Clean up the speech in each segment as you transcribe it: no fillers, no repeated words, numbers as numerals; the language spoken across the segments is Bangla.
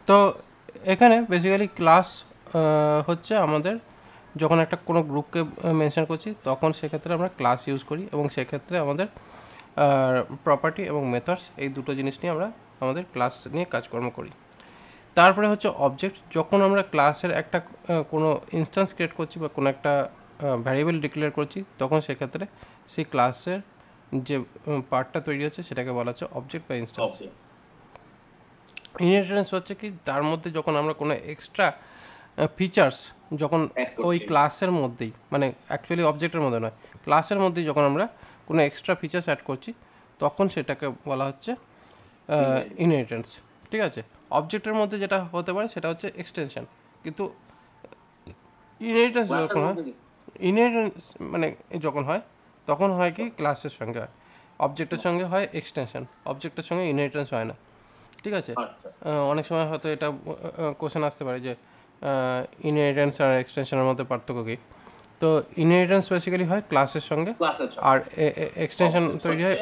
তো এখানে বেসিক্যালি ক্লাস হচ্ছে আমাদের যখন একটা কোনো গ্রুপকে মেনশন করছি তখন সেক্ষেত্রে আমরা ক্লাস ইউজ করি, এবং সেক্ষেত্রে আমাদের প্রপার্টি এবং মেথডস এই দুটো জিনিস নিয়ে আমরা আমাদের ক্লাস নিয়ে কাজকর্ম করি। তারপরে হচ্ছে অবজেক্ট। যখন আমরা ক্লাসের একটা কোনো ইনস্ট্যান্স ক্রিয়েট করছি বা কোনো একটা ভ্যারিয়েবল ডিক্লেয়ার করছি, তখন সেক্ষেত্রে সেই ক্লাসের যে পার্টটা তৈরি হচ্ছে সেটাকে বলা হচ্ছে অবজেক্ট বা ইনস্ট্যান্স। ইনহেরিটেন্স হচ্ছে কি, তার মধ্যে যখন আমরা কোনো এক্সট্রা ফিচার্স যখন ওই ক্লাসের মধ্যেই, মানে অ্যাকচুয়ালি অবজেক্টের মধ্যে নয়, ক্লাসের মধ্যেই যখন আমরা কোনো এক্সট্রা ফিচার্স অ্যাড করছি তখন সেটাকে বলা হচ্ছে ইনহেরিটেন্স। ঠিক আছে, অবজেক্টের মধ্যে যেটা হতে পারে সেটা হচ্ছে এক্সটেনশন, কিন্তু ইনহেরিটেন্স যখন হয়, ইনহেরিটেন্স মানে যখন হয় তখন হয় কি ক্লাসের সঙ্গে হয়, অবজেক্টের সঙ্গে হয় এক্সটেনশন, অবজেক্টের সঙ্গে ইনহেরিটেন্স হয় না। ঠিক আছে, অনেক সময় হয়তো এটা কোশ্চেন আসতে পারে যে ইনহেরিটেন্স আর এক্সটেনশনের মধ্যে পার্থক্য কী। তো ইনহেরিটেন্স বেসিক্যালি হয় ক্লাসের সঙ্গে, আর এক্সটেনশন তৈরি হয়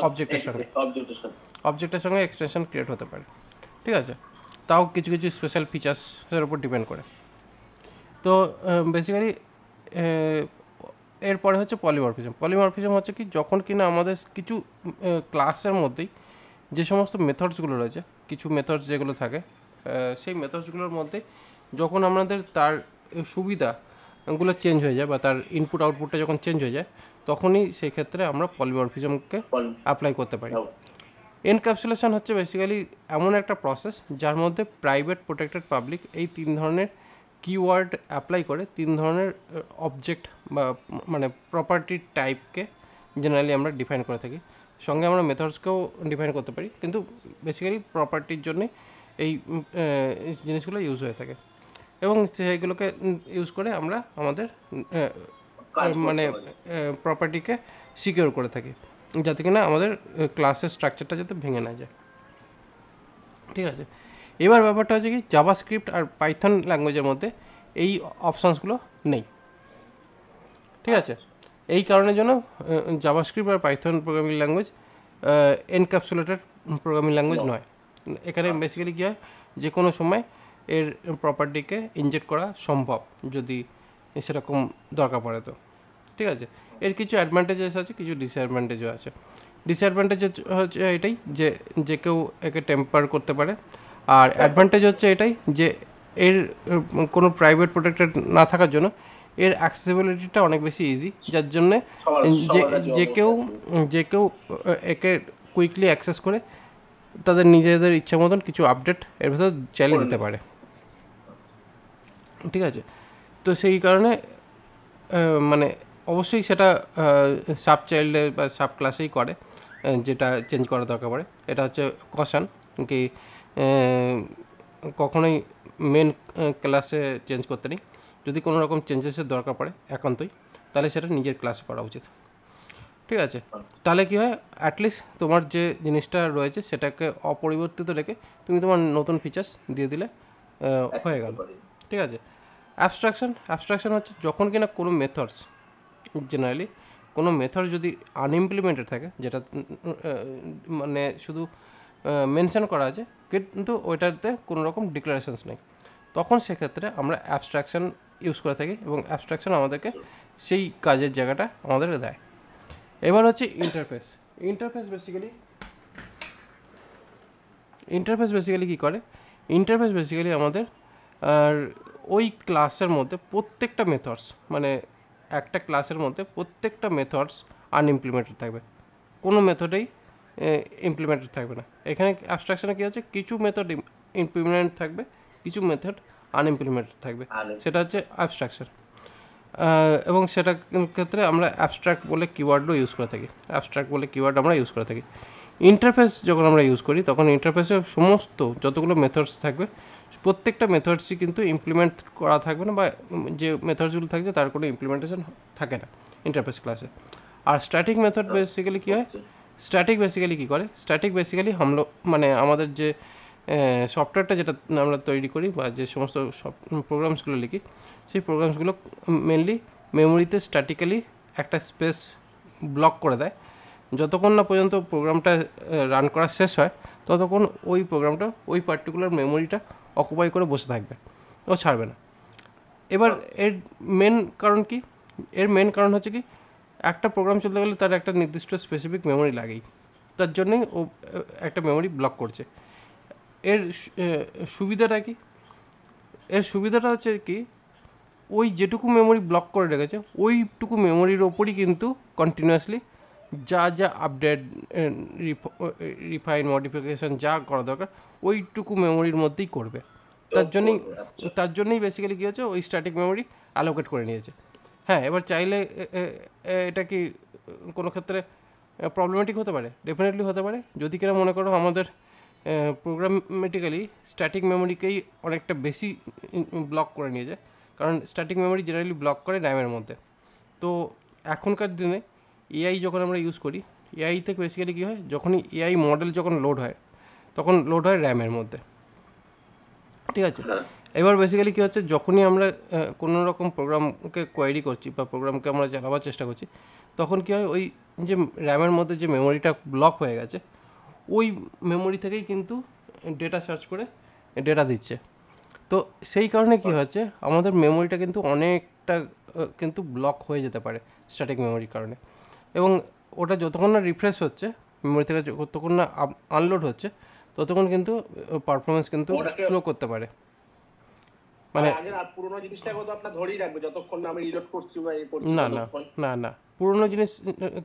অবজেক্টের সঙ্গে। অবজেক্টের সঙ্গে এক্সটেনশন ক্রিয়েট হতে পারে। ঠিক আছে, তাও কিছু কিছু স্পেশাল ফিচার্সের উপর ডিপেন্ড করে। তো বেসিক্যালি এরপরে হচ্ছে পলিমরফিজম। পলিমরফিজম হচ্ছে কি, যখন কিনা আমাদের কিছু ক্লাসের মধ্যেই যে সমস্ত মেথডসগুলো রয়েছে, কিছু মেথডস যেগুলো থাকে, সেই মেথডসগুলোর মধ্যে যখন আমাদের তার সুবিধাগুলো চেঞ্জ হয়ে যায় বা তার ইনপুট আউটপুটটা যখন চেঞ্জ হয়ে যায়, তখনই সেই ক্ষেত্রে আমরা পলিমরফিজমকে অ্যাপ্লাই করতে পারি। এনক্যাপসুলেশন হচ্ছে বেসিক্যালি এমন একটা প্রসেস যার মধ্যে প্রাইভেট, প্রোটেক্টেড, পাবলিক এই তিন ধরনের কিওয়ার্ড অ্যাপ্লাই করে তিন ধরনের অবজেক্ট বা মানে প্রপার্টি টাইপকে জেনারেলি আমরা ডিফাইন করে থাকি। সঙ্গে আমরা মেথডসকেও ডিফাইন করতে পারি, কিন্তু বেসিক্যালি প্রপার্টির জন্যে এই জিনিসগুলো ইউজ হয়ে থাকে, এবং সেইগুলোকে ইউজ করে আমরা আমাদের মানে প্রপার্টিকে সিকিউর করে থাকি, যাতে কিনা আমাদের ক্লাসের স্ট্রাকচারটা যাতে ভেঙে না যায়। ঠিক আছে, এবার ব্যাপারটা হচ্ছে কি, জাভাস্ক্রিপ্ট আর পাইথন ল্যাঙ্গুয়েজের মধ্যে এই অপশানসগুলো নেই। ঠিক আছে, এই কারণের জন্য জাভাস্ক্রিপ্ট আর Python programming language encapsulated programming language নয়। এখানে বেসিক্যালি কী হয়, যে কোনো সময় এর প্রপার্টিকে ইনজেক্ট করা সম্ভব যদি সেরকম দরকার পড়ে। তো ঠিক আছে, এর কিছু অ্যাডভান্টেজেস আছে, কিছু ডিসঅ্যাডভান্টেজও আছে। ডিসঅ্যাডভান্টেজ হচ্ছে এটাই যে যে কেউ একে টেম্পার করতে পারে, আর অ্যাডভান্টেজ হচ্ছে এটাই যে এর কোনো প্রাইভেট প্রোটেক্টেড না থাকার জন্য এর অ্যাক্সেসিবিলিটিটা অনেক বেশি ইজি, যার জন্যে যে কেউ একে কুইকলি অ্যাক্সেস করে তাদের নিজেদের ইচ্ছা মতন কিছু আপডেট এর ভেতর চালিয়ে দিতে পারে। ঠিক আছে, তো সেই কারণে মানে অবশ্যই সেটা সাব চাইল্ডে বা সাব ক্লাসেই করে, যেটা চেঞ্জ করা দরকার পড়ে। এটা হচ্ছে কশন কি, কখনোই মেন ক্লাসে চেঞ্জ করতে নেই। যদি কোনো রকম চেঞ্জেসের দরকার পড়ে একান্তই, তাহলে সেটা নিজের ক্লাসে করা উচিত। ঠিক আছে, তাহলে কী হয়, অ্যাটলিস্ট তোমার যে জিনিসটা রয়েছে সেটাকে অপরিবর্তিত রেখে তুমি তোমার নতুন ফিচার্স দিয়ে দিলে হয়ে গেল। ঠিক আছে, অ্যাবস্ট্রাকশন হচ্ছে যখন কিনা কোনো মেথডস, জেনারেলি কোনো মেথড যদি আনইমপ্লিমেন্টেড থাকে, যেটা মানে শুধু মেনশন করা আছে কিন্তু ওইটাতে কোনো রকম ডিক্লারেশনস নেই, তখন সেক্ষেত্রে আমরা অ্যাবস্ট্রাকশন ইউজ করে থাকি, এবং অ্যাবস্ট্রাকশন আমাদেরকে সেই কাজের জায়গাটা আমাদের দেয়। এবার হচ্ছে ইন্টারফেস। ইন্টারফেস বেসিক্যালি কী করে, ইন্টারফেস বেসিক্যালি আমাদের আর ওই ক্লাসের মধ্যে প্রত্যেকটা মেথডস, মানে একটা ক্লাসের মধ্যে প্রত্যেকটা মেথডস আনইমপ্লিমেন্টেড থাকবে, কোনো মেথডেই ইমপ্লিমেন্টেড থাকবে না। এখানে অ্যাবস্ট্রাকশনে কী হচ্ছে, কিছু মেথড ইমপ্লিমেন্ট থাকবে, কিছু মেথড আনইমপ্লিমেন্টেড থাকবে, সেটা হচ্ছে অ্যাবস্ট্রাকশন। এবং সেটার ক্ষেত্রে আমরা অ্যাবস্ট্রাক্ট বলে কিওয়ার্ডও ইউজ করে থাকি, আমরা ইউজ করে থাকি। ইন্টারফেস যখন আমরা ইউজ করি তখন ইন্টারফেসের সমস্ত যতগুলো মেথডস থাকবে প্রত্যেকটা মেথডসই কিন্তু ইমপ্লিমেন্ট করা থাকবে না, বা যে মেথডসগুলো থাকবে তার কোনো ইমপ্লিমেন্টেশন থাকে না ইন্টারফেস ক্লাসে। আর স্ট্যাটিক মেথড বেসিক্যালি কী হয়, স্ট্যাটিক বেসিক্যালি মানে আমাদের যে সফটওয়্যারটা যেটা আমরা তৈরি করি বা যে সমস্ত প্রোগ্রামসগুলো লিখি, সেই প্রোগ্রামসগুলো মেনলি মেমোরিতে স্ট্যাটিক্যালি একটা স্পেস ব্লক করে দেয়। যতক্ষণ না পর্যন্ত প্রোগ্রামটা রান করা শেষ হয় ততক্ষণ ওই প্রোগ্রামটা ওই পার্টিকুলার মেমোরিটা অকুপাই করে বসে থাকবে, ও ছাড়বে না। এবার এর মেন কারণ কি? এর মেন কারণ হচ্ছে কি, একটা প্রোগ্রাম চলতে গেলে তার একটা নির্দিষ্ট স্পেসিফিক মেমোরি লাগেই, তার জন্যই ও একটা মেমোরি ব্লক করছে। এর সুবিধাটা কি? এর সুবিধাটা হচ্ছে কি, ওই যেটুকু মেমোরি ব্লক করে রেখেছে ওইটুকু মেমোরির ওপরই কিন্তু কন্টিনিউয়াসলি যা যা আপডেট, রিফাইন, মডিফিকেশান যা করা দরকার ওইটুকু মেমোরির মধ্যেই করবে। তার জন্যই বেসিক্যালি কী হচ্ছে, ওই স্ট্যাটিক মেমোরি অ্যালোকেট করে নিয়েছে। হ্যাঁ, এবার চাইলে এটা কি কোনো ক্ষেত্রে প্রবলেমেটিক হতে পারে? ডেফিনেটলি হতে পারে, যদি কিনা মনে করো আমাদের প্রোগ্রামেটিক্যালি স্ট্যাটিক মেমোরিকেই অনেকটা বেশি ব্লক করে নিয়েছে, কারণ স্ট্যাটিক মেমোরি জেনারেলি ব্লক করে র্যামের মধ্যে। তো এখনকার দিনে এআই যখন আমরা ইউজ করি, এআই থেকে বেসিক্যালি কী হয়, যখনই এআই মডেল যখন লোড হয় তখন লোড হয় র্যামের মধ্যে, ঠিক আছে? এবার বেসিক্যালি কী হচ্ছে, যখনই আমরা কোনো রকম প্রোগ্রামকে কোয়ারি করছি বা প্রোগ্রামকে আমরা চালাবার চেষ্টা করছি, তখন কী হয়, ওই যে র্যামের মধ্যে যে মেমোরিটা ব্লক হয়ে গেছে ওই মেমোরি থেকেই কিন্তু ডেটা সার্চ করে ডেটা দিচ্ছে। তো সেই কারণে কী হচ্ছে, আমাদের মেমোরিটা কিন্তু অনেকটা কিন্তু ব্লক হয়ে যেতে পারে স্ট্যাটিক মেমোরির কারণে। এবং ওটা যতক্ষণ না রিফ্রেশ হচ্ছে মেমোরি থেকে, যতক্ষণ না আনলোড হচ্ছে, ততক্ষণ কিন্তু পারফরমেন্স কিন্তু স্লো করতে পারে। মানে পুরোনো জিনিসটাকে তো আপনার ধরেই রাখবে যতক্ষণ না আমি রিলোড করছি বা এই করছি। না না না না, পুরোনো জিনিস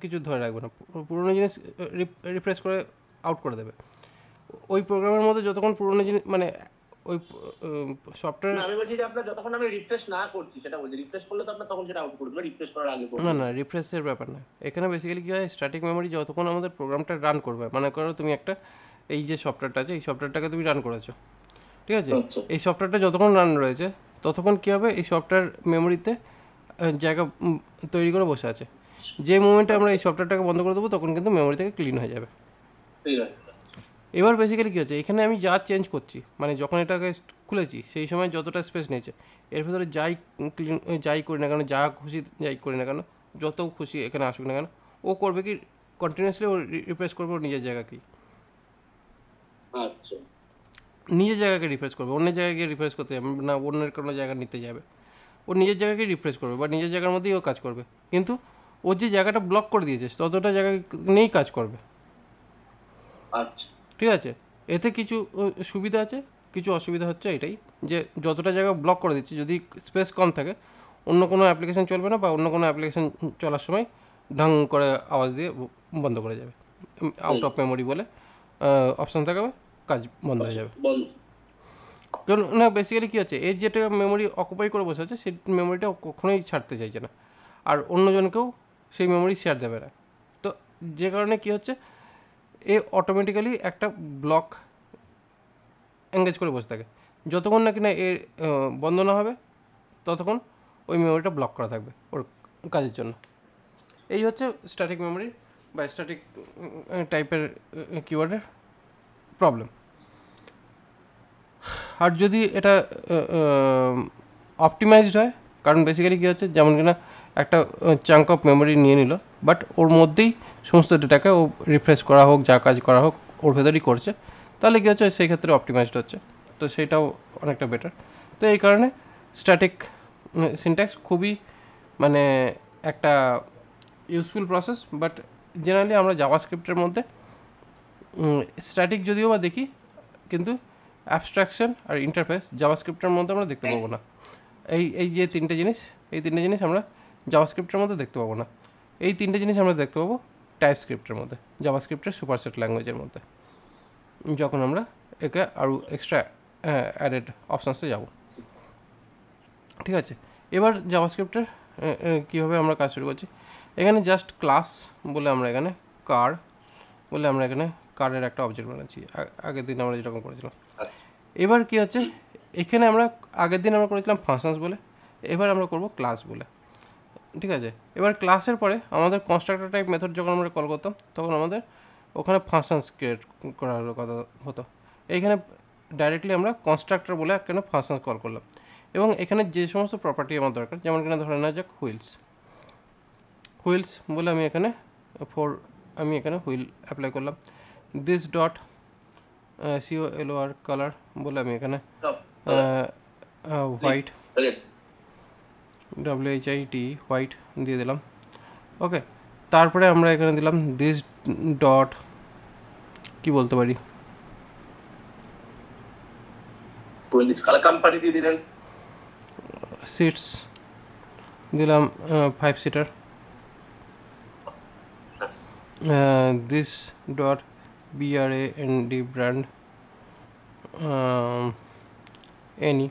কিছু ধরে রাখবে না, পুরোনো জিনিস রিফ্রেশ করে আউট করে দেবে। ওই প্রোগ্রামের মধ্যে যতক্ষণ পুরোনো জিনিস, মানে ওই সফটওয়্যার, আমি বলছি যে আপনার যতক্ষণ আমি রিফ্রেশ না করছি সেটা বলছি, রিফ্রেশ করলে তো আপনার তখন সেটা আউট করবে, রিফ্রেশ করার আগে করবে না না, রিফ্রেশের ব্যাপার না। এখানে বেসিক্যালি কী হয়, স্ট্যাটিক মেমোরি যতক্ষণ আমাদের প্রোগ্রামটা রান করবে, মনে করো তুমি একটা এই যে সফটওয়্যারটা আছে এই সফটওয়্যারটাকে তুমি রান করেছো, ঠিক আছে? এই সফটওয়্যারটা যতক্ষণ রান রয়েছে ততক্ষণ কী হবে, এই সফটওয়্যার মেমোরিতে জায়গা তৈরি করে বসে আছে। যে মোমেন্টে আমরা এই সফটওয়্যারটাকে বন্ধ করে দেবো তখন কিন্তু মেমোরি থেকে ক্লিন হয়ে যাবে। এবার বেসিক্যালি কী হচ্ছে, এখানে আমি যা চেঞ্জ করছি, মানে যখন এটাকে খুলেছি সেই সময় যতটা স্পেস নিয়েছে, এর ভেতরে যাই করি না কেন, যা খুশি যাই করি না কেন, যত খুশি এখানে আসুক না কেন, ও করবে কি, কন্টিনিউয়াসলি ও রিপ্লেস করবে ওর নিজের জায়গাকেই। নিজের জায়গাকে রিফ্রেশ করবে, অন্যের জায়গায় গিয়ে রিফ্রেশ করতে যাবে না, অন্যের কোনো জায়গা নিতে যাবে। ও নিজের জায়গাকে রিফ্রেশ করবে বা নিজের জায়গার মধ্যেই ও কাজ করবে, কিন্তু ওর যে জায়গাটা ব্লক করে দিয়েছে ততটা জায়গায় নিয়েই কাজ করবে। ঠিক আছে? এতে কিছু সুবিধা আছে, কিছু অসুবিধা হচ্ছে এটাই যে যতটা জায়গা ব্লক করে দিচ্ছে, যদি স্পেস কম থাকে অন্য কোনো অ্যাপ্লিকেশান চলবে না, বা অন্য কোনো অ্যাপ্লিকেশান চলার সময় ঢং করে আওয়াজ দিয়ে বন্ধ করে যাবে, আউট অফ মেমোরি বলে অপশান থাকবে, কাজ বন্ধ হয়ে যাবে। কারণ না, বেসিক্যালি কী হচ্ছে, এর যেটা মেমোরি অকুপাই করে বসে আছে সেই মেমোরিটা কখনোই ছাড়তে চাইছে না, আর অন্যজনকেও সেই মেমোরি শেয়ার দেবে না। তো যে কারণে কী হচ্ছে, এ অটোমেটিক্যালি একটা ব্লক এঙ্গেজ করে বসে থাকে, যতক্ষণ না কিনা এর বন্ধ না হবে ততক্ষণ ওই মেমোরিটা ব্লক করা থাকবে ওর কাজের জন্য। এই হচ্ছে স্ট্যাটিক মেমোরি বা স্ট্যাটিক টাইপের কিওয়ার্ডের প্রবলেম। আর যদি এটা অপটিমাইজড হয়, কারণ বেসিক্যালি কী হচ্ছে, যেমন কিনা একটা চাঙ্ক অফ মেমোরি নিয়ে নিল, বাট ওর মধ্যেই সমস্ত ডেটাকে ও রিফ্রেশ করা হোক, যা কাজ করা হোক ওর ভেতরেই করছে, তাহলে কী হচ্ছে, সেই ক্ষেত্রে অপটিমাইজড হচ্ছে, তো সেটাও অনেকটা বেটার। তো এই কারণে স্ট্যাটিক সিনট্যাক্স খুবই মানে একটা ইউজফুল প্রসেস, বাট জেনারেলি আমরা জাভাস্ক্রিপ্টের মধ্যে স্ট্যাটিক যদিও বা দেখি, কিন্তু অ্যাবস্ট্রাকশন আর ইন্টারফেস জাভাস্ক্রিপ্টের মধ্যে আমরা দেখতে পাবো না। এই যে তিনটে জিনিস আমরা জাভাস্ক্রিপ্টের মধ্যে দেখতে পাবো না। এই তিনটে জিনিস আমরা দেখতে পাবো টাইপস্ক্রিপ্টের মধ্যে, জাভাস্ক্রিপ্টের সুপারসেট ল্যাঙ্গুয়েজের মধ্যে, যখন আমরা একে আরও এক্সট্রা অ্যাডেড অপশানসে যাব। ঠিক আছে? এবার জাভাস্ক্রিপ্টের কীভাবে আমরা কাজ শুরু করছি, এখানে জাস্ট ক্লাস বলে আমরা এখানে কার বলে আমরা এখানে কারের একটা অবজেক্ট বানাচ্ছি, আগের দিন আমরা যেরকম করেছিলাম। এবার কী হচ্ছে, এখানে আমরা আগের দিন আমরা করেছিলাম ফাংশনস বলে, এবার আমরা করব ক্লাস বলে। ঠিক আছে? এবার ক্লাসের পরে আমাদের কনস্ট্রাক্টর টাইপ মেথড যখন আমরা কল করতাম তখন আমাদের ওখানে ফাংশনস ক্রিয়েট করার কথা হতো। এইখানে ডাইরেক্টলি আমরা কনস্ট্রাক্টর বলে একখানে ফাংশনস কল করলাম, এবং এখানে যে সমস্ত প্রপার্টি আমার দরকার, যেমন কিনা ধরে নেওয়া যাক হুইলস বলে আমি এখানে হুইল অ্যাপ্লাই করলাম, দিস ডট COLOR কালার বলে আমি এখানে হোয়াইট WHIT হোয়াইট দিয়ে দিলাম। ওকে, তারপরে আমরা এখানে দিলাম দিস ডট কি বলতে পারি, কোম্পানি দিয়ে দিলেন, সিটস দিলাম 5 seater. This dot BRAND brand any,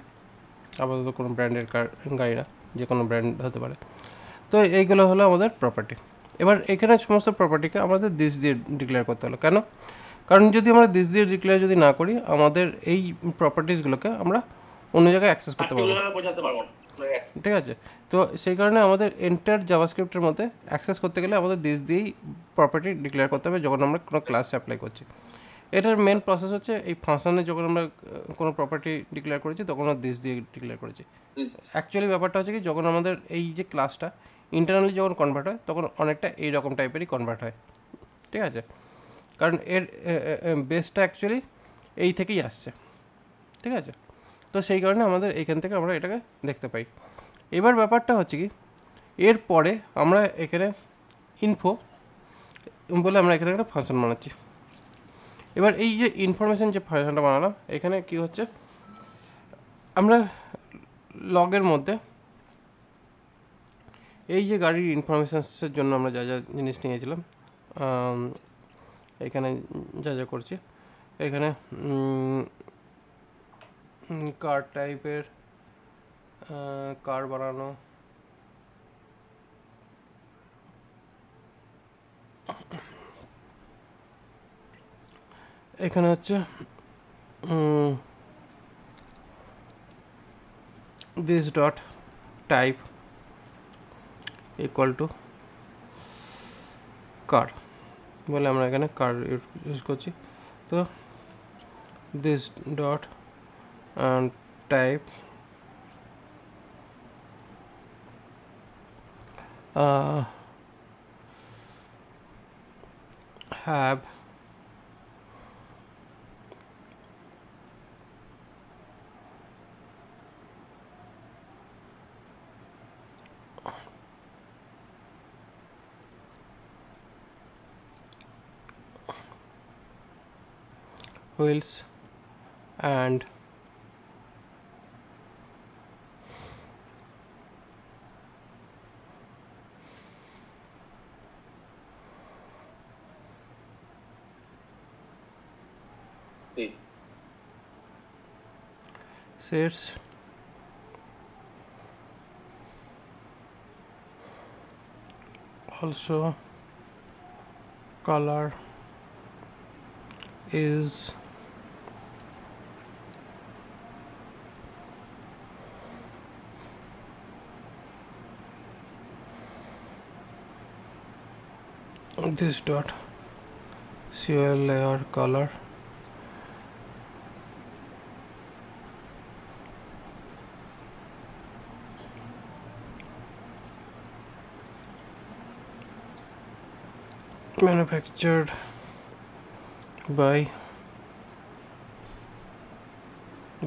আপাতত কোনো ব্র্যান্ডের গাড়ি না, যে কোনো ব্র্যান্ড হতে পারে। তো এইগুলো হলো আমাদের প্রপার্টি। এবার এখানে সমস্ত প্রপার্টিকে আমাদের দিস দিয়ে ডিক্লেয়ার করতে হলো। কেন? কারণ যদি আমরা দিস দিয়ে ডিক্লেয়ার যদি না করি, আমাদের এই প্রপার্টিসগুলোকে আমরা অন্য জায়গায় অ্যাক্সেস করতে পারবো, ঠিক আছে? তো সেই কারণে আমাদের এন্টার জাভাস্ক্রিপ্টের মধ্যে অ্যাক্সেস করতে গেলে আমাদের দিস দিয়েই প্রপার্টি ডিক্লেয়ার করতে হবে যখন আমরা কোনো ক্লাস অ্যাপ্লাই করছি। এটার মেন প্রসেস হচ্ছে এই ফাংশনে যখন আমরা কোনো প্রপার্টি ডিক্লেয়ার করেছি তখন আমরা দিস দিয়ে ডিক্লেয়ার করেছি। অ্যাকচুয়ালি ব্যাপারটা হচ্ছে কি, যখন আমাদের এই যে ক্লাসটা ইন্টারনালি যখন কনভার্ট হয় তখন অনেকটা এই রকম টাইপেরই কনভার্ট হয়, ঠিক আছে? কারণ এর বেসটা অ্যাকচুয়ালি এই থেকেই আসছে, ঠিক আছে? তো সেই কারণে আমাদের এইখান থেকে আমরা এটাকে দেখতে পাই। এবার ব্যাপারটা হচ্ছে কি, এরপরে আমরা এখানে ইনফো বলে আমরা এখানে একটা ফাংশন বানাচ্ছি। এবার এই যে ইনফরমেশান যে ফাংশনটা বানালাম, এখানে কি হচ্ছে, আমরা লগের মধ্যে এই যে গাড়ির ইনফরমেশানসের জন্য আমরা যা যা জিনিস নিয়েছিলাম, এখানে যা যা করছি, এখানে কার টাইপের কার বানানো, এখানে হচ্ছে this dot type equal to car বলে আমরা এখানে কার ইউজ করছি। তো this dot type have wheels and sets also color is this dot COLOR color manufactured by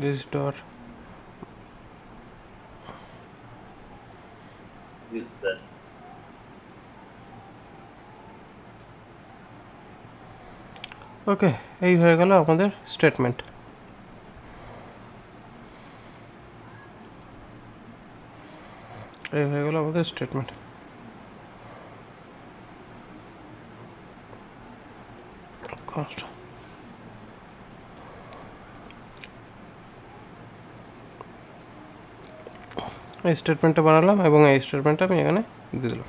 this dot ওকে। এই হয়ে গেল আমাদের স্টেটমেন্ট। এই হয়ে গেল আমাদের স্টেটমেন্ট। এই স্টেটমেন্টটা বানালাম এবং এই স্টেটমেন্টটা আমি এখানে দিয়ে দিলাম।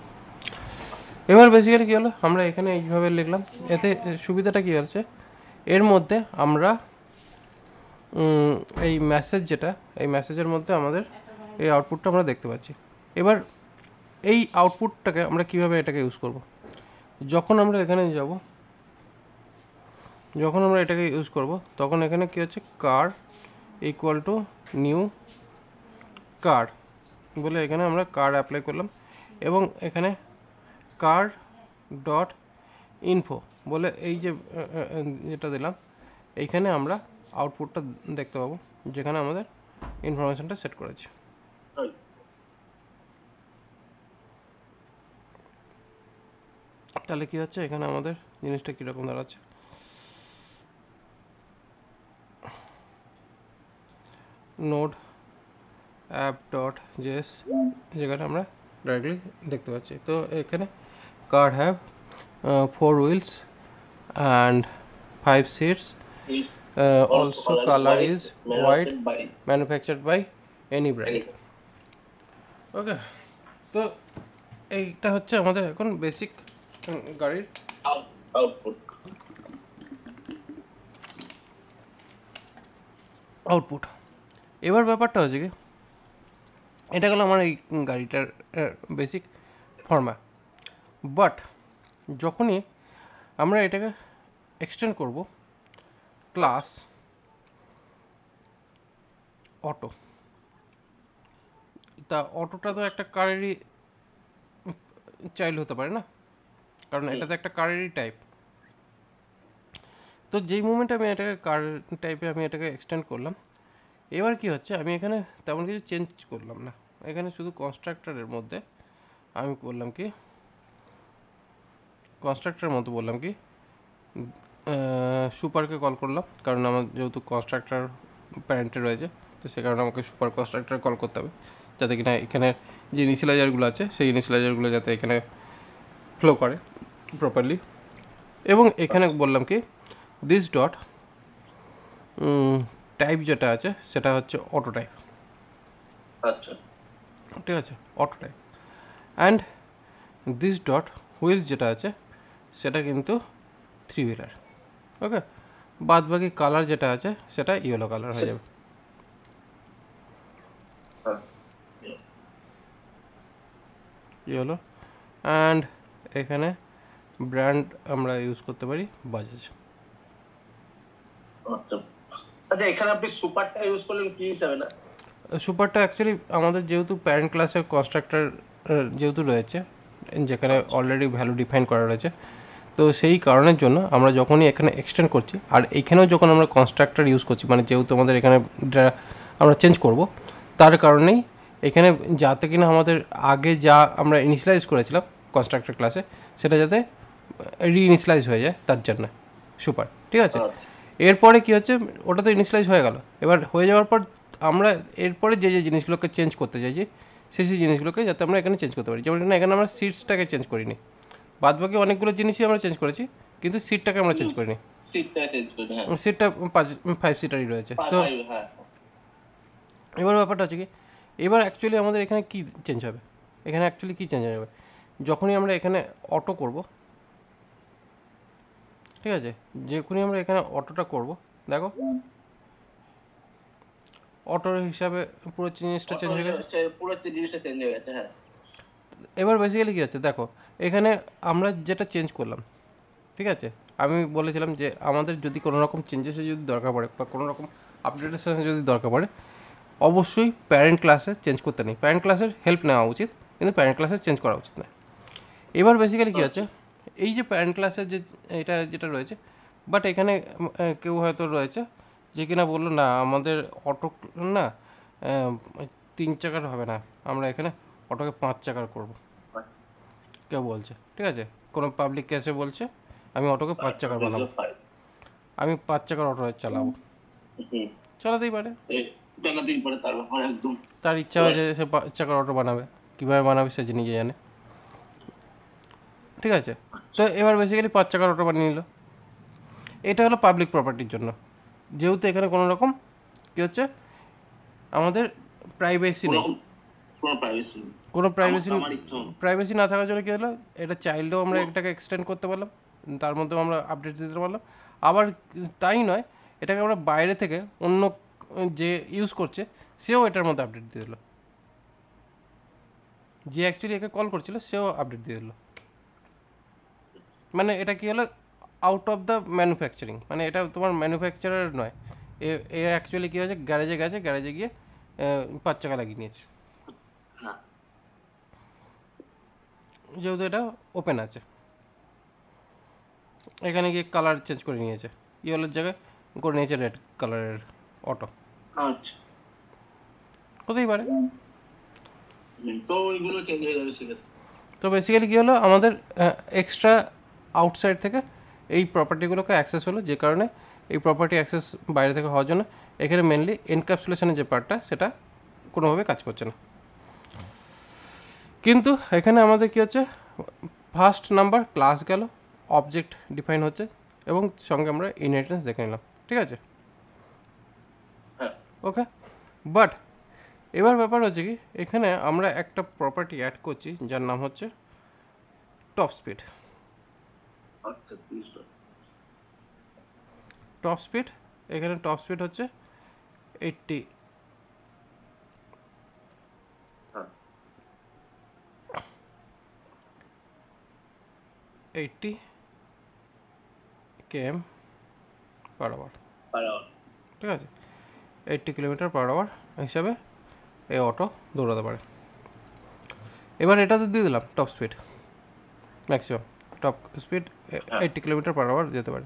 এবার বেসিক্যালি কী হলো, আমরা এখানে এইভাবে লিখলাম। এতে সুবিধাটা কী হচ্ছে, এর মধ্যে আমরা এই মেসেজ যেটা, এই মেসেজের মধ্যে আমাদের এই আউটপুটটা আমরা দেখতে পাচ্ছি। এবার এই আউটপুটটাকে আমরা কিভাবে এটাকে ইউজ করব, যখন আমরা এখানে যাব, যখন আমরা এটাকে ইউজ করব তখন এখানে কী হচ্ছে, কার ইকুয়াল টু নিউ কার বলে এখানে আমরা কার অ্যাপ্লাই করলাম এবং এখানে কার ডট ইনফো বলে এই যে যেটা দিলাম এইখানে আমরা আউটপুটটা দেখতে পাবো, যেখানে আমাদের ইনফরমেশনটা সেট করেছি। তাহলে কি হচ্ছে, এখানে আমাদের জিনিসটা কীরকম দাঁড়াচ্ছে, নোড অ্যাপ ডট জেএস, যেখানে আমরা ডাইরেক্টলি দেখতে পাচ্ছি। তো এখানে কার have 4 wheels and 5 seats, also color is white, manufactured by any brand. ওকে, তো এইটা হচ্ছে আমাদের এখন বেসিক গাড়ির আউটপুট। এবার ব্যাপারটা হচ্ছে কি, এটা গেলো আমার এই গাড়িটার বেসিক ফর্মা। বাট যখনই আমরা এটাকে এক্সটেন্ড করব ক্লাস অটো, তা অটোটা তো একটা কারেরই চাইল্ড হতে পারে না, কারণ এটা তো একটা কারেরই টাইপ। তো যেই মুমেন্টে আমি এটাকে কার টাইপে আমি এটাকে এক্সটেন্ড করলাম, এবার কি হচ্ছে, আমি এখানে তেমন কিছু চেঞ্জ করলাম না, এখানে শুধু কনস্ট্রাক্টরের মধ্যে আমি বললাম কি, কনস্ট্রাক্টরের মধ্যে বললাম কি সুপারকে কল করলাম, কারণ আমার যেহেতু কনস্ট্রাক্টর প্যারেন্টে রয়েছে, তো সে কারণে আমাকে সুপার কনস্ট্রাক্টর কল করতে হবে, যাতে কিনা এখানে যে ইনিশিয়ালাইজারগুলো আছে সেই ইনিশিয়ালাইজারগুলো যাতে এখানে ফ্লো করে প্রপারলি। এবং এখানে বললাম কি দিস ডট টাইপ যেটা আছে সেটা হচ্ছে অটো টাইপ। আচ্ছা, ঠিক আছে, auto type. And this dot wheels যেটা আছে সেটা কিন্তু 3 হুইলার। ওকে, বাদ বাকি কালার যেটা আছে সেটা ইয়েলো কালার হয়ে যাবে। ইয়েলো। অ্যান্ড এখানে ব্র্যান্ড আমরা ইউজ করতে পারি বাজাজ। আচ্ছা, এখানে আপনি সুপারটা ইউজ করলেন কি হিসাবে? না, সুপারটা অ্যাকচুয়ালি আমাদের যেহেতু প্যারেন্ট ক্লাসের কনস্ট্রাক্টর যেহেতু রয়েছে, যেখানে অলরেডি ভ্যালু ডিফাইন করা রয়েছে, তো সেই কারণের জন্য আমরা যখনই এখানে এক্সটেন্ড করছি, আর এখানেও যখন আমরা কনস্ট্রাক্টর ইউজ করছি, মানে যেহেতু আমাদের এখানে আমরা চেঞ্জ করব, তার কারণেই এখানে যাতে কিনা আমাদের আগে যা আমরা ইনিশিয়ালাইজ করেছিলাম কনস্ট্রাক্টর ক্লাসে সেটা যাতে রিইনিশিয়ালাইজ হয়ে যায়, তার জন্য সুপার। ঠিক আছে, এরপরে কি হচ্ছে, ওটা তো ইনিশিয়ালাইজ হয়ে গেল, এবার হয়ে যাওয়ার পর আমরা এরপরে যে যে জিনিসগুলোকে চেঞ্জ করতে চাইছি সেই জিনিসগুলোকে যাতে আমরা এখানে চেঞ্জ করতে পারি। যেমন এখানে আমরা সিটসটাকে চেঞ্জ করিনি, বাদ বাকি অনেকগুলো জিনিসই আমরা চেঞ্জ করেছি, কিন্তু সিটটাকে আমরা চেঞ্জ করিনি। সিটটা 5 সিটারই রয়েছে। তো এবার ব্যাপারটা হচ্ছে কি, এবার অ্যাকচুয়ালি আমাদের এখানে কি চেঞ্জ হবে, এখানে অ্যাকচুয়ালি কী চেঞ্জ হয়ে যাবে, যখনই আমরা এখানে অটো করব, ঠিক আছে, যখনই আমরা এখানে অটোটা করব, দেখো অটোর হিসাবে পুরো জিনিসটা চেঞ্জ হয়ে গেছে, পুরো জিনিসটা চেঞ্জ হয়ে গেছে। হ্যাঁ, এবার বেসিক্যালি কী হচ্ছে দেখো, এখানে আমরা যেটা চেঞ্জ করলাম, ঠিক আছে, আমি বলেছিলাম যে আমাদের যদি কোনো রকম চেঞ্জেসের যদি দরকার পড়ে বা কোনো রকম আপডেটেশনের যদি দরকার পড়ে, অবশ্যই প্যারেন্ট ক্লাসে চেঞ্জ করতে নেই, প্যারেন্ট ক্লাসের হেল্প নেওয়া উচিত, কিন্তু প্যারেন্ট ক্লাসে চেঞ্জ করা উচিত না। এবার বেসিক্যালি কী হচ্ছে, এই যে প্যারেন্ট ক্লাসের যে এটা যেটা রয়েছে, বাট এখানে কেউ হয়তো রয়েছে যে কিনা বললো না আমাদের অটো না 3 চাকার হবে না, আমরা এখানে অটোকে 5 চাকার করবো, কেউ বলছে, ঠিক আছে, কোনো পাবলিক কেসে বলছে আমি অটোকে 5 চাকার বানাবো, আমি 5 চাকার অটো চালাবো, চালাতেই পারে, তার ইচ্ছা হয় যে সে 5 চাকার অটো বানাবে, কীভাবে বানাবে সে নিজে জানে। ঠিক আছে, তো এবার বেসিক্যালি 5 চাকার অটো বানিয়ে নিল, এটা হলো পাবলিক প্রপার্টির জন্য, যেহেতু এখানে কোনো রকম কী হচ্ছে আমাদের প্রাইভেসি নেই, কোনো প্রাইভেসি না থাকার জন্য কী হলো, এটা চাইল্ডও আমরা এটাকে এক্সটেন্ড করতে পারলাম, তার মধ্যেও আমরা আপডেট দিতে পারলাম। আবার তাই নয়, এটাকে আমরা বাইরে থেকে অন্য যে ইউজ করছে সেও এটার মধ্যে আপডেট দিয়ে দিল, যে অ্যাকচুয়ালি একে কল করছিল সেও আপডেট দিয়ে দিল। মানে এটা কী হলো, আউট অফ দ্য ম্যানুফ্যাকচারিং, মানে এটা তোমার ম্যানুফ্যাকচারার নয়, এ অ্যাকচুয়ালি কী হয়েছে, গ্যারেজে গেছে, গ্যারেজে গিয়ে 5 চাকা লাগিয়ে নিয়েছে, যেহেতু এটা ওপেন আছে, এখানে গিয়ে কালার চেঞ্জ করে নিয়েছে, ইয়েলোর জায়গায় করে নিয়েছে রেড কালারের অটো, আচ্ছা, হতেই পারে। তো ওইগুলো চেঞ্জ হয়ে যাবে সেক্ষেত্রে। তো বেসিক্যালি কী হলো, আমাদের এক্সট্রা আউটসাইড থেকে এই প্রপার্টিগুলোকে অ্যাক্সেস হলো, যে কারণে এই প্রপার্টি অ্যাক্সেস বাইরে থেকে হওয়ার জন্য এখানে মেনলি এনক্যাপসুলেশনের যে পার্টটা সেটা কোনোভাবে কাজ করছে না। কিন্তু এখানে আমাদের কী হচ্ছে, ফার্স্ট নাম্বার ক্লাস গেল, অবজেক্ট ডিফাইন হচ্ছে এবং সঙ্গে আমরা ইনহেরিটেন্স দেখে নিলাম, ঠিক আছে, হ্যাঁ, ওকে। বাট এবার ব্যাপার হচ্ছে কি, এখানে আমরা একটা প্রপার্টি অ্যাড করছি যার নাম হচ্ছে টপ স্পিড। আচ্ছা, বুঝলাম। টপ স্পিড, এখানে টপ স্পিড হচ্ছে 80, হ্যাঁ, 80 km পার আওয়ার, পারাও। ঠিক আছে, 80 কিলোমিটার পার আওয়ার হিসাবে এই অটো দৌড়াতে পারে। এবার এটাতে দিয়ে দিলাম top speed maximum, top speed 80 kilometre per hour যেতে পারে,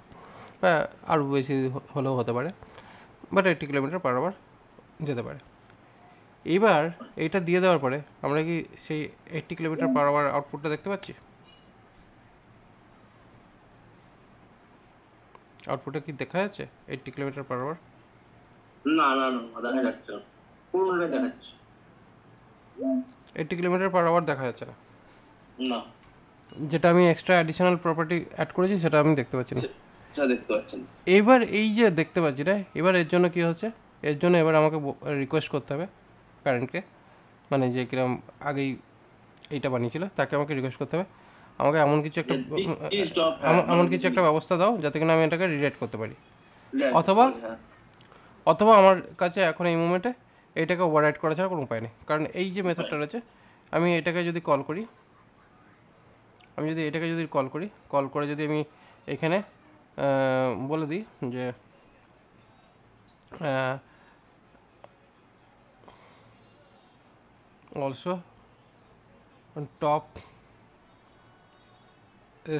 বা আরও বেশি হলেও হতে পারে, বাট 80 কিলোমিটার পার আওয়ার যেতে পারে। এইবার এইটা দিয়ে দেওয়ার পরে আমরা কি সেই 80 কিলোমিটার পার আওয়ার আউটপুটটা দেখতে পাচ্ছি? আউটপুটে কি দেখা যাচ্ছে 80 কিলোমিটার পার আওয়ার? না না না, দেখা যাচ্ছে না, পুরোটা দেখাচ্ছে। 80 কিলোমিটার পার আওয়ার দেখা যাচ্ছে না, না, যেটা আমি এক্সট্রা অ্যাডিশনাল প্রপার্টি অ্যাড করেছি সেটা আমি দেখতে পাচ্ছি না। সেটা দেখতে পাচ্ছেন। এবার এই যে দেখতে পাচ্ছি না, এবার এর জন্য কি হচ্ছে, এর জন্য এবার আমাকে রিকোয়েস্ট করতে হবে কারেন্টকে, মানে যে কিরম আগেই এইটা বানিয়েছিল তাকে আমাকে রিকোয়েস্ট করতে হবে, আমাকে এমন কিছু একটা এমন কিছু একটা ব্যবস্থা দাও যাতে কিনা আমি এটাকে রিরাইট করতে পারি, অথবা আমার কাছে এখন এই মুমেন্টে এইটাকে ওভাররাইট করা ছাড়া কোনো উপায় নেই। কারণ এই যে মেথডটা রয়েছে, আমি এটাকে যদি কল করি, কল করে যদি আমি এখানে বলে দিই যে also top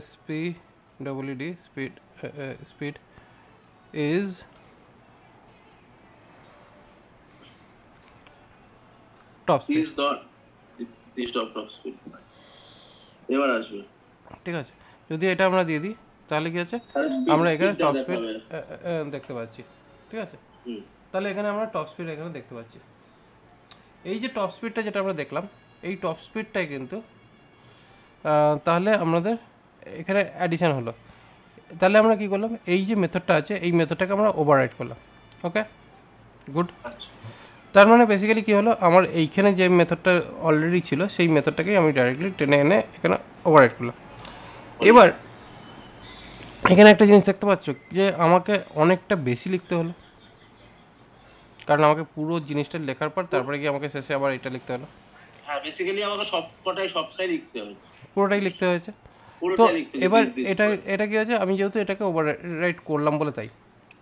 SPWD speed is top speed, এবার আসবে, ঠিক আছে। যদি এটা আমরা দিয়ে দিই তাহলে কি আছে, আমরা এখানে টপ স্পিড দেখতে পাচ্ছি, ঠিক আছে। তাহলে এখানে আমরা টপ স্পিড এখানে দেখতে পাচ্ছি। এই যে টপ স্পিডটা যেটা আমরা দেখলাম, এই টপ স্পিডটাই কিন্তু তাহলে আমাদের এখানে অ্যাডিশন হলো। তাহলে আমরা কি করলাম, এই যে মেথডটা আছে এই মেথডটাকে আমরা ওভাররাইট করলাম, ওকে গুড। তার মানে বেসিক্যালি কী হলো, আমার এইখানে যে মেথডটা অলরেডি ছিল সেই মেথডটাকেই আমি ডাইরেক্টলি টেনে এনে এখানে ওভাররাইট করলাম। এবার এখানে একটা জিনিস দেখতে পাচ্ছ যে আমাকে অনেকটা বেশি লিখতে হলো, কারণ আমাকে পুরো জিনিসটা লেখার পর তারপরে গিয়ে আমাকে শেষে আবার এটা লিখতে হলো। হ্যাঁ, বেসিক্যালি আমাকে সবটাই লিখতে হবে, পুরোটাই লিখতে হয়েছে। তো এবার এটা কি হয়েছে, আমি যেহেতু এটাকে ওভাররাইট করলাম বলে তাই,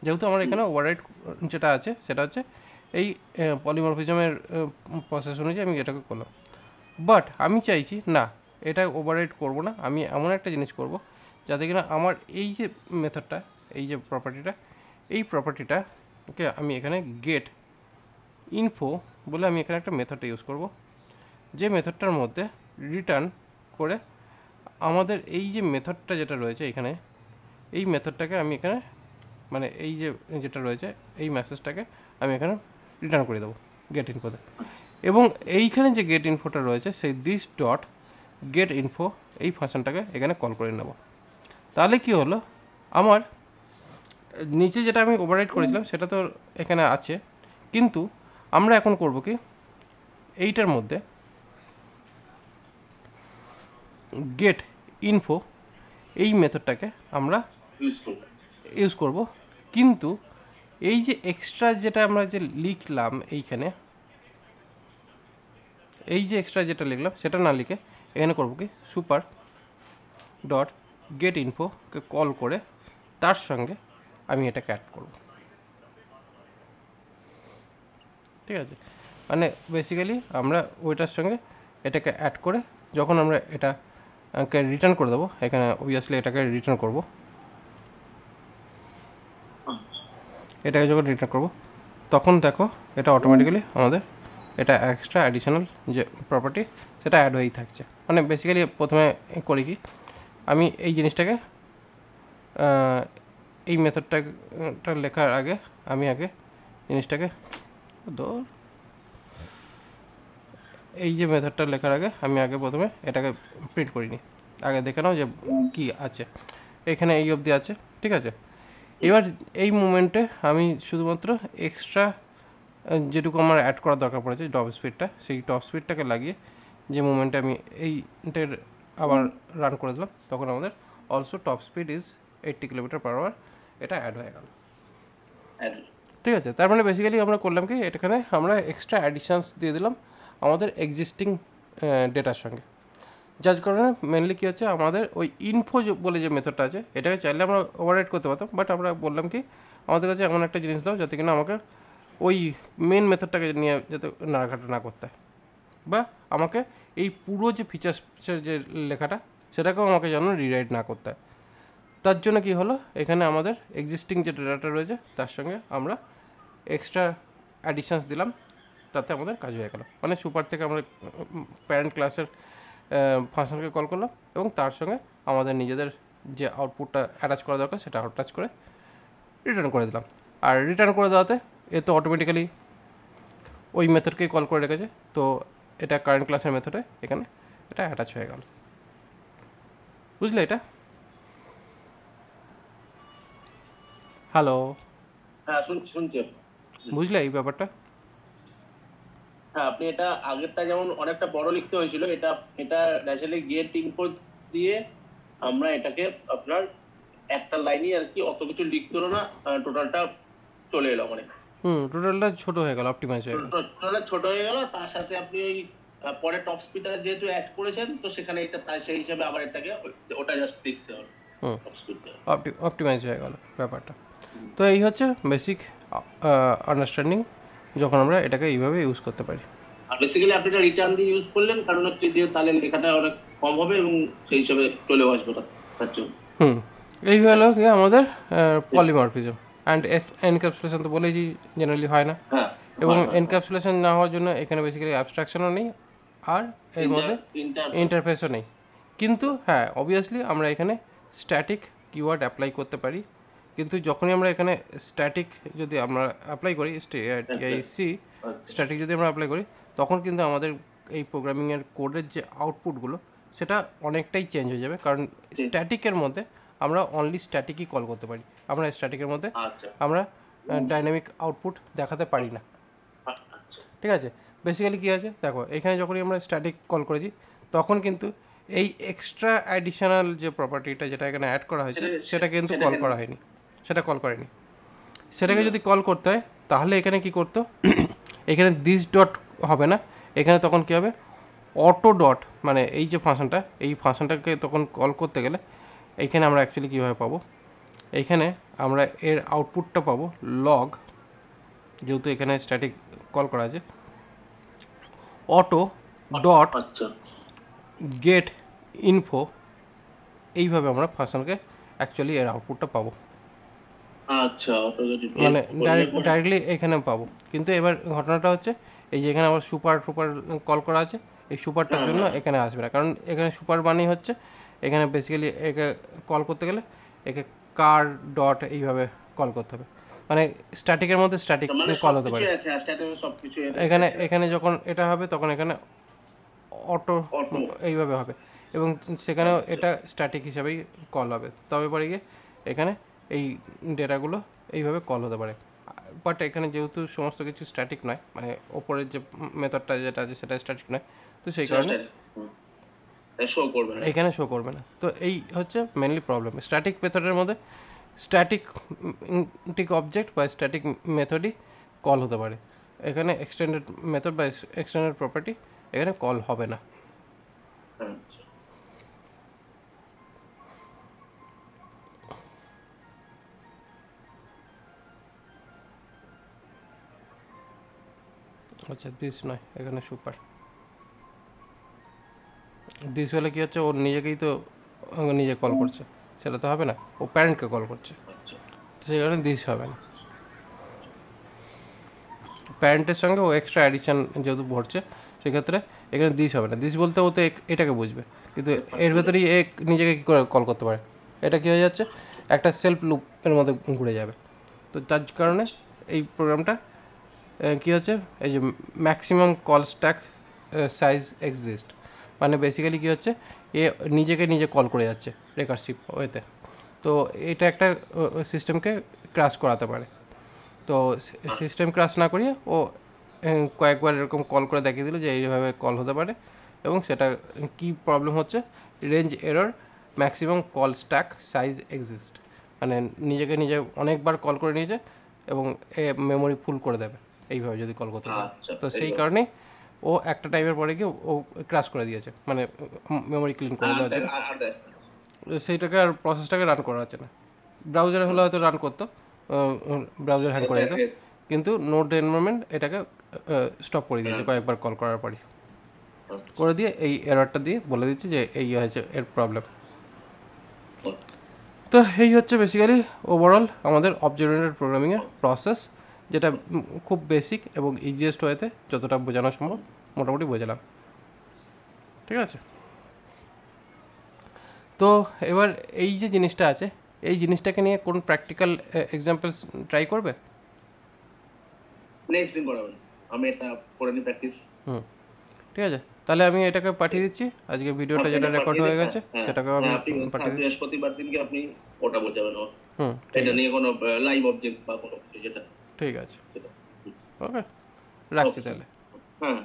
যেহেতু আমার এখানে ওভাররাইট যেটা আছে সেটা হচ্ছে এই পলিমরফিজমের প্রসেস অনুযায়ী আমি এটাকে করলাম। বাট আমি চাইছি না, এটা ওভাররাইট করবো না, আমি এমন একটা জিনিস করব যাতে কিনা আমার এই যে মেথডটা, এই যে প্রপার্টিটা, এই প্রপার্টিটাকে আমি এখানে গেট ইনফো বলে আমি এখানে একটা মেথডটা ইউজ করব, যে মেথডটার মধ্যে রিটার্ন করে আমাদের এই যে মেথডটা যেটা রয়েছে এখানে, এই মেথডটাকে আমি এখানে মানে এই যে যেটা রয়েছে এই মেসেজটাকে আমি এখানে রিটার্ন করে দেবো গেট ইনফোতে। এবং এইখানে যে গেট ইনফোটা রয়েছে সেই দিস ডট গেট ইনফো এই ফাংশনটাকে এখানে কল করে নেব। তাহলে কি হলো, আমার নিচে যেটা আমি ওভাররাইট করেছিলাম সেটা তো এখানে আছে, কিন্তু আমরা এখন করব কি, এইটার মধ্যে গেট ইনফো এই মেথডটাকে আমরা ইউজ করব, কিন্তু এই যে এক্সট্রা যেটা আমরা যে লিখলাম এইখানে, এই যে এক্সট্রা যেটা লিখলাম সেটা না লিখে এখানে করব কি, সুপার ডট গেট ইনফোকে কল করে তার সঙ্গে আমি এটাকে অ্যাড করব, ঠিক আছে। মানে বেসিক্যালি আমরা ওইটার সঙ্গে এটাকে অ্যাড করে যখন আমরা এটাকে রিটার্ন করে দেবো, এখানে অবভিয়াসলি এটাকে রিটার্ন করব। এটাকে যখন রিটার্ন করব তখন দেখো এটা অটোমেটিক্যালি আমাদের এটা এক্সট্রা অ্যাডিশনাল যে প্রপার্টি সেটা অ্যাড হয়েই থাকছে। মানে বেসিক্যালি প্রথমে করি কি, আমি এই জিনিসটাকে এই মেথডটা লেখার আগে আমি আগে জিনিসটাকে এই যে মেথডটা লেখার আগে আমি আগে প্রথমে এটাকে প্রিন্ট করিনি, আগে দেখে নাও যে কি আছে। এখানে এই অবধি আছে, ঠিক আছে। এবার এই মুমেন্টে আমি শুধুমাত্র এক্সট্রা যেটুকু আমার অ্যাড করার দরকার পড়েছে টপ স্পিডটা, সেই টপ স্পিডটাকে লাগিয়ে যে মুমেন্টে আমি এইটার আবার রান করে দিলাম তখন আমাদের also top speed is 80 km/h এটা অ্যাড হয়ে গেল, ঠিক আছে। তার মানে বেসিক্যালি আমরা করলাম কি, এখানে আমরা এক্সট্রা অ্যাডিশনস দিয়ে দিলাম আমাদের এক্সিস্টিং ডেটার সঙ্গে, যার কারণে মেনলি কী হচ্ছে আমাদের ওই ইনফো বলে যে মেথডটা আছে এটাকে চাইলে আমরা ওভাররাইড করতে পারতাম, বাট আমরা বললাম কি আমাদের কাছে এমন একটা জিনিস দাও যাতে কিনা আমাকে ওই মেন মেথডটাকে নিয়ে যাতে নাড়াঘাটা না করতে হয়, বা আমাকে এই পুরো যে ফিচার্সের যে লেখাটা সেটাকেও আমাকে যেন রিরাইট না করতে হয়। তার জন্য কি হলো, এখানে আমাদের এক্সিস্টিং যে ডেটাটা রয়েছে তার সঙ্গে আমরা এক্সট্রা অ্যাডিশনস দিলাম, তাতে আমাদের কাজ হয়ে গেল। মানে সুপার থেকে আমরা প্যারেন্ট ক্লাসের ফাংশনকে কল করলাম এবং তার সঙ্গে আমাদের নিজেদের যে আউটপুটটা অ্যাটাচ করা দরকার সেটা অ্যাটাচ করে রিটার্ন করে দিলাম। আর রিটার্ন করে দেওয়াতে এ তো অটোমেটিক্যালি ওই মেথডকেই কল করে রেখেছে, তো এটা কারেন্ট ক্লাসের মেথডে এখানে এটা অ্যাটাচ হয়ে গেল। বুঝলে এটা? হ্যালো, হ্যাঁ শুনছি। বুঝলে এই ব্যাপারটা? হ্যাঁ, আপনি এটা আগেরটা যেমন অনেকটা বড় লিখতে হয়েছিল, এটা এটা ন্যাচারালি গেট ইনপুট দিয়ে আমরা এটাকে আপনার একটা লাইনই আর কি, অত কিছু লিখতে হলো না, টোটালটা চলে এলো মানে টোটালটা ছোট হয়ে গেল, অপটিমাইজ হয়ে গেল, টোটালটা ছোট হয়ে গেল। তার সাথে আপনি ওই পরে টপ স্পিডটা যেহেতু অ্যাড করেছেন তো সেখানে এটা সেই হিসাবে আবার এটাকে ওটা জাস্ট লিখতে হবে, টপ স্পিডটা অপটিমাইজ হয়ে গেল ব্যাপারটা। তো এই হচ্ছে বেসিক আন্ডারস্ট্যান্ডিং যখন আমরা এটাকে এইভাবে ইউজ করতে পারি। আর বেসিক্যালি আপনি এটা রিটার্ন দিয়ে ইউজ করলেন কারণ হচ্ছে যে তাহলে লেখাটা অনেক কম হবে এবং সেই হিসাবে চলেও আসবে তার জন্য। এই হলো কি আমাদের পলিমরফিজম অ্যান্ড এনক্যাপসুলেশন তো বলেছি জেনারেলি হয় না, এবং এনক্যাপসুলেশন না হওয়ার জন্য এখানে বেসিক্যালি অ্যাবস্ট্রাকশনও নেই আর এর মধ্যে ইন্টারফেসও নেই। কিন্তু হ্যাঁ, অবভিয়াসলি আমরা এখানে স্ট্যাটিক কিওয়ার্ড অ্যাপ্লাই করতে পারি, কিন্তু যখনই আমরা এখানে স্ট্যাটিক যদি আমরা অ্যাপ্লাই করি স্ট্যাটিক যদি আমরা অ্যাপ্লাই করি তখন কিন্তু আমাদের এই প্রোগ্রামিংয়ের কোডের যে আউটপুটগুলো সেটা অনেকটাই চেঞ্জ হয়ে যাবে, কারণ স্ট্যাটিকের মধ্যে আমরা অনলি স্ট্যাটিকই কল করতে পারি, আমরা স্ট্যাটিকের মধ্যে আমরা ডাইনামিক আউটপুট দেখাতে পারি না, ঠিক আছে। বেসিক্যালি কী আছে দেখো, এখানে যখনই আমরা স্ট্যাটিক কল করেছি তখন কিন্তু এই এক্সট্রা অ্যাডিশনাল যে প্রপার্টিটা যেটা এখানে অ্যাড করা হয়েছে সেটা কিন্তু কল করা হয়নি, সেটা কল করেনি। সেটাকে যদি কল করতে হয় তাহলে এখানে কি করতো, এখানে দিস ডট হবে না, এখানে তখন কী হবে অটো ডট, মানে এই যে ফাংশনটা এই ফাংশনটাকে তখন কল করতে গেলে এইখানে আমরা অ্যাকচুয়ালি কীভাবে পাবো, এইখানে আমরা এর আউটপুটটা পাবো লগ, যেহেতু এখানে স্ট্যাটিক কল করা আছে, অটো ডট গেট ইনফো, এইভাবে আমরা ফাংশনকে অ্যাকচুয়ালি এর আউটপুটটা পাবো, মানে ডাইরেক্টলি এখানে পাবো। কিন্তু এবার ঘটনাটা হচ্ছে এই যে এখানে আবার সুপার কল করা আছে, এই সুপারটার জন্য এখানে আসবে না, কারণ এখানে সুপার মানেই হচ্ছে এখানে বেসিক্যালি একে কল করতে গেলে একে কার ডট এইভাবে কল করতে হবে, মানে স্ট্যাটিকের মধ্যে স্ট্যাটিক কল হতে পারে। এখানে যখন এটা হবে তখন এখানে অটো এইভাবে হবে এবং সেখানেও এটা স্ট্যাটিক হিসাবেই কল হবে, তবে পরে গিয়ে এখানে এই ডেটাগুলো এইভাবে কল হতে পারে। বাট এখানে যেহেতু সমস্ত কিছু স্ট্যাটিক নয়, মানে ওপরের যে মেথডটা যেটা আছে সেটা স্ট্যাটিক নয়, তো সেই কারণে এখানে শো করবে না। তো এই হচ্ছে মেনলি প্রবলেম, স্ট্যাটিক মেথডের মধ্যে স্ট্যাটিক অবজেক্ট বা স্ট্যাটিক মেথডই কল হতে পারে, এখানে এক্সটেন্ডেড মেথড বা এক্সটেন্ডেড প্রপার্টি এখানে কল হবে না। আচ্ছা, দিস নয়, এখানে সুপার দিস হলে কি হচ্ছে, ওর নিজেকেই তো নিজে কল করছে, সেটা তো হবে না, ও প্যারেন্টকে কল করছে, সেই কারণে দিস হবে না। প্যারেন্টের সঙ্গে ও এক্সট্রা অ্যাডিশন যেহেতু ভরছে, সেক্ষেত্রে এখানে দিস হবে না। দিস বলতে ও তো এটাকে বুঝবে, কিন্তু এর ভেতরেই এ নিজেকে কী করে কল করতে পারে, এটা কী হয়ে যাচ্ছে, একটা সেলফ লুপের মধ্যে ঘুরে যাবে। তো তার কারণে এই প্রোগ্রামটা কী হচ্ছে, এই যে maximum call stack size exist, মানে বেসিক্যালি কী হচ্ছে, এ নিজেকে নিজে কল করে যাচ্ছে রেকারসিভ ওয়েতে। তো এটা একটা সিস্টেমকে ক্রাশ করাতে পারে। তো সিস্টেম ক্রাশ না করিয়ে ও কয়েকবার এরকম কল করে দেখিয়ে দিল যে এইভাবে কল হতে পারে, এবং সেটা কি প্রবলেম হচ্ছে, range error maximum call stack size exist, মানে নিজেকে নিজে অনেকবার কল করে নিয়েছে এবং এ মেমোরি ফুল করে দেবে এইভাবে যদি কল করতে পারে। তো সেই কারণেই ও একটা টাইমের পরে গিয়ে ও ক্রাশ করে দিয়েছে, মানে মেমোরি ক্লিন করে দেওয়ার জন্য সেইটাকে আর প্রসেসটাকে রান করা হচ্ছে না। ব্রাউজারে হলে হয়তো রান করতো, ব্রাউজার হ্যাং করে দিত, কিন্তু নোড এনভায়রনমেন্ট এটাকে স্টপ করে দিয়েছে কয়েকবার কল করার পরই, করে দিয়ে এই এররটা দিয়ে বলে দিচ্ছে যে এই হয়েছে এর প্রবলেম। তো এই হচ্ছে বেসিক্যালি ওভারঅল আমাদের অবজেক্ট ওরিয়েন্টেড প্রোগ্রামিংয়ের প্রসেস, যেটা খুব বেসিক এবং ইজিয়েস্ট ওয়েতে যতটা বোঝানো সম্ভব মোটামুটি বোঝালাম। ঠিক আছে, তো এবার এই যে জিনিসটা আছে, এই জিনিসটাকে নিয়ে কোন প্র্যাকটিক্যাল এক্সাম্পলস ট্রাই করবে? নেক্সট দিন করাবেন, আমি এটা করে নিই প্র্যাকটিস। ঠিক আছে, তাহলে আমি এটাকে পাঠিয়ে দিচ্ছি, আজকে ভিডিওটা যেটা রেকর্ড হয়ে গেছে সেটাকেও আমি পাঠিয়ে দিচ্ছি। বৃহস্পতিবার দিনকে আপনি ওটা বোঝাবেন, এটা নিয়ে কোনো লাইভ অবজেক্ট বা কোনো কিছু যেটা। ঠিক আছে, ওকে, রাখছি তাহলে। হ্যাঁ।